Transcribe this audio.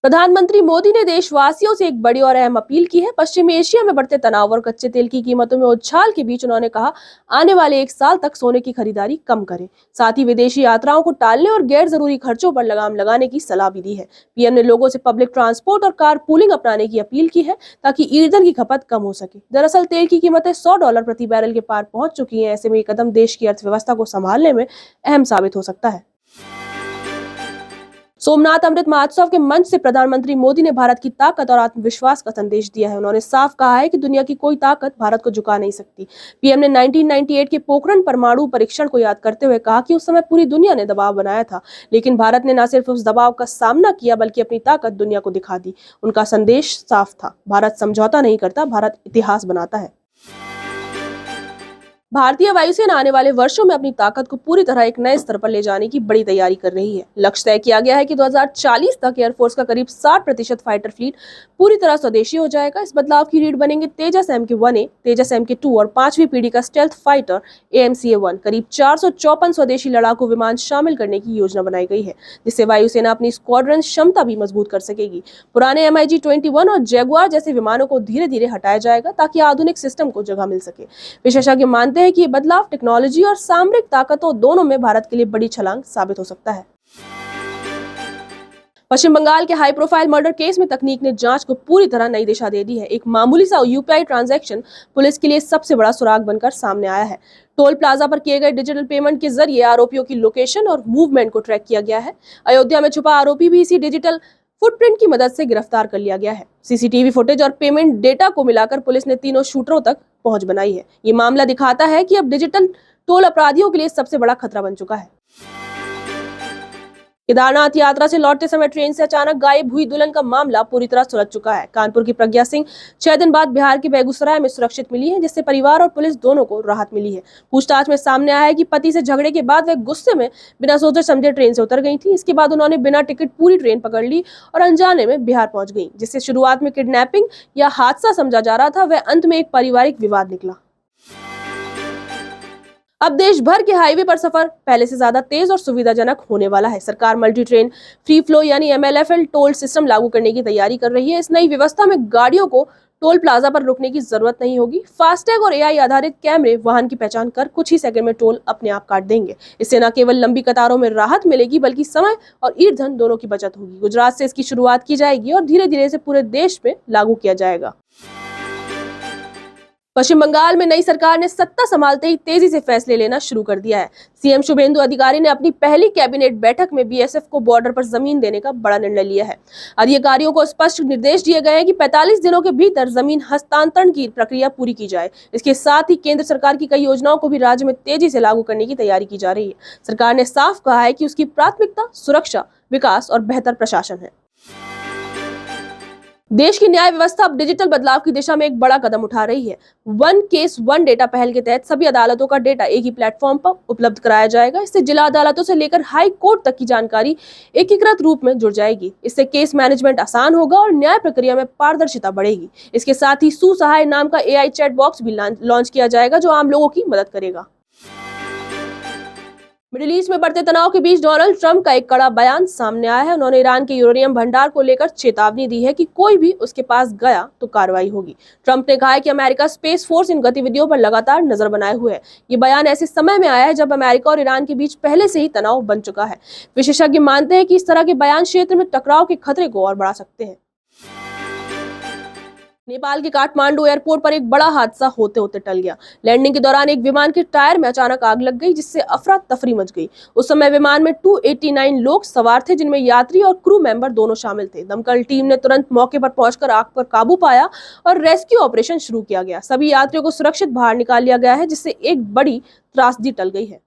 प्रधानमंत्री मोदी ने देशवासियों से एक बड़ी और अहम अपील की है। पश्चिमी एशिया में बढ़ते तनाव और कच्चे तेल की कीमतों में उछाल के बीच उन्होंने कहा, आने वाले एक साल तक सोने की खरीदारी कम करें। साथ ही विदेशी यात्राओं को टालने और गैर जरूरी खर्चों पर लगाम लगाने की सलाह भी दी है। पीएम ने लोगों से पब्लिक ट्रांसपोर्ट और कार पूलिंग अपनाने की अपील की है, ताकि ईंधन की खपत कम हो सके। दरअसल तेल की कीमतें $100 प्रति बैरल के पार पहुंच चुकी हैं। ऐसे में ये कदम देश की अर्थव्यवस्था को संभालने में अहम साबित हो सकता है। सोमनाथ अमृत महोत्सव के मंच से प्रधानमंत्री मोदी ने भारत की ताकत और आत्मविश्वास का संदेश दिया है। उन्होंने साफ कहा है कि दुनिया की कोई ताकत भारत को झुका नहीं सकती। पीएम ने 1998 के पोखरण परमाणु परीक्षण को याद करते हुए कहा कि उस समय पूरी दुनिया ने दबाव बनाया था, लेकिन भारत ने न सिर्फ उस दबाव का सामना किया बल्कि अपनी ताकत दुनिया को दिखा दी। उनका संदेश साफ था, भारत समझौता नहीं करता, भारत इतिहास बनाता है। भारतीय वायुसेना आने वाले वर्षों में अपनी ताकत को पूरी तरह एक नए स्तर पर ले जाने की बड़ी तैयारी कर रही है। लक्ष्य तय किया गया है कि 2040 तक एयरफोर्स का करीब 60% फाइटर फ्लीट पूरी तरह स्वदेशी हो जाएगा। इस बदलाव की रीढ़ बनेंगे तेजस MK-1A, तेजस MK-2 और 5वीं पीढ़ी का स्टेल्थ फाइटर AMCA-1। करीब 454 स्वदेशी लड़ाकू विमान शामिल करने की योजना बनाई गई है, जिससे वायुसेना अपनी स्क्वाड्रन क्षमता भी मजबूत कर सकेगी। पुराने MiG-21 और जैगुआर जैसे विमानों को धीरे धीरे हटाया जाएगा, ताकि आधुनिक सिस्टम को जगह मिल सके। विशेषज्ञ मानते हैं कि ये बदलाव टेक्नोलॉजी और सामरिक ताकतों दोनों में भारत के लिए बड़ी छलांग साबित हो सकता है। पश्चिम बंगाल के हाई प्रोफाइल मर्डर केस में तकनीक ने जांच को पूरी तरह नई दिशा दे दी है। एक मामूली सा यूपीआई ट्रांजैक्शन पुलिस के लिए सबसे बड़ा सुराग बनकर सामने आया है। टोल प्लाजा पर किए गए डिजिटल पेमेंट के जरिए आरोपियों की लोकेशन और मूवमेंट को ट्रैक किया गया है। अयोध्या में छुपा आरोपी भी इसी डिजिटल फुटप्रिंट की मदद से गिरफ्तार कर लिया गया है। सीसीटीवी फुटेज और पेमेंट डेटा को मिलाकर पुलिस ने तीनों शूटरों तक पहुंच बनाई है। ये मामला दिखाता है कि अब डिजिटल टोल अपराधियों के लिए सबसे बड़ा खतरा बन चुका है। केदारनाथ यात्रा से लौटते समय ट्रेन से अचानक गायब हुई दुल्हन का मामला पूरी तरह सुलझ चुका है। कानपुर की प्रज्ञा सिंह 6 दिन बाद बिहार के बेगूसराय में सुरक्षित मिली है, जिससे परिवार और पुलिस दोनों को राहत मिली है। पूछताछ में सामने आया है कि पति से झगड़े के बाद वह गुस्से में बिना सोचे समझे ट्रेन से उतर गई थी। इसके बाद उन्होंने बिना टिकट पूरी ट्रेन पकड़ ली और अनजाने में बिहार पहुंच गई, जिससे शुरुआत में किडनैपिंग या हादसा समझा जा रहा था, वह अंत में एक पारिवारिक विवाद निकला। अब देश भर के हाईवे पर सफर पहले से ज्यादा तेज और सुविधाजनक होने वाला है। सरकार मल्टी ट्रेन फ्री फ्लो यानी MLFL टोल सिस्टम लागू करने की तैयारी कर रही है। इस नई व्यवस्था में गाड़ियों को टोल प्लाजा पर रुकने की जरूरत नहीं होगी। फास्टैग और AI आधारित कैमरे वाहन की पहचान कर कुछ ही सेकंड में टोल अपने आप काट देंगे। इससे न केवल लंबी कतारों में राहत मिलेगी, बल्कि समय और ईंधन दोनों की बचत होगी। गुजरात से इसकी शुरुआत की जाएगी और धीरे धीरे इसे पूरे देश में लागू किया जाएगा। पश्चिम बंगाल में नई सरकार ने सत्ता संभालते ही तेजी से फैसले लेना शुरू कर दिया है। सीएम शुभेंदु अधिकारी ने अपनी पहली कैबिनेट बैठक में BSF को बॉर्डर पर जमीन देने का बड़ा निर्णय लिया है। अधिकारियों को स्पष्ट निर्देश दिए गए हैं कि 45 दिनों के भीतर जमीन हस्तांतरण की प्रक्रिया पूरी की जाए। इसके साथ ही केंद्र सरकार की कई योजनाओं को भी राज्य में तेजी से लागू करने की तैयारी की जा रही है। सरकार ने साफ कहा है कि उसकी प्राथमिकता सुरक्षा, विकास और बेहतर प्रशासन है। देश की न्याय व्यवस्था अब डिजिटल बदलाव की दिशा में एक बड़ा कदम उठा रही है। वन केस वन डेटा पहल के तहत सभी अदालतों का डेटा एक ही प्लेटफॉर्म पर उपलब्ध कराया जाएगा। इससे जिला अदालतों से लेकर हाई कोर्ट तक की जानकारी एकीकृत रूप में जुड़ जाएगी। इससे केस मैनेजमेंट आसान होगा और न्याय प्रक्रिया में पारदर्शिता बढ़ेगी। इसके साथ ही सुसहाय नाम का AI चैट बॉक्स भी लॉन्च किया जाएगा, जो आम लोगों की मदद करेगा। मिडिल ईस्ट में बढ़ते तनाव के बीच डोनाल्ड ट्रंप का एक कड़ा बयान सामने आया है। उन्होंने ईरान के यूरेनियम भंडार को लेकर चेतावनी दी है कि कोई भी उसके पास गया तो कार्रवाई होगी। ट्रंप ने कहा है कि अमेरिका स्पेस फोर्स इन गतिविधियों पर लगातार नजर बनाए हुए है। ये बयान ऐसे समय में आया है जब अमेरिका और ईरान के बीच पहले से ही तनाव बन चुका है। विशेषज्ञ मानते हैं कि इस तरह के बयान क्षेत्र में टकराव के खतरे को और बढ़ा सकते हैं। नेपाल के काठमांडू एयरपोर्ट पर एक बड़ा हादसा होते होते टल गया। लैंडिंग के दौरान एक विमान के टायर में अचानक आग लग गई, जिससे अफरा तफरी मच गई। उस समय विमान में 289 लोग सवार थे, जिनमें यात्री और क्रू मेंबर दोनों शामिल थे। दमकल टीम ने तुरंत मौके पर पहुंचकर आग पर काबू पाया और रेस्क्यू ऑपरेशन शुरू किया गया। सभी यात्रियों को सुरक्षित बाहर निकाल लिया गया है, जिससे एक बड़ी त्रासदी टल गई है।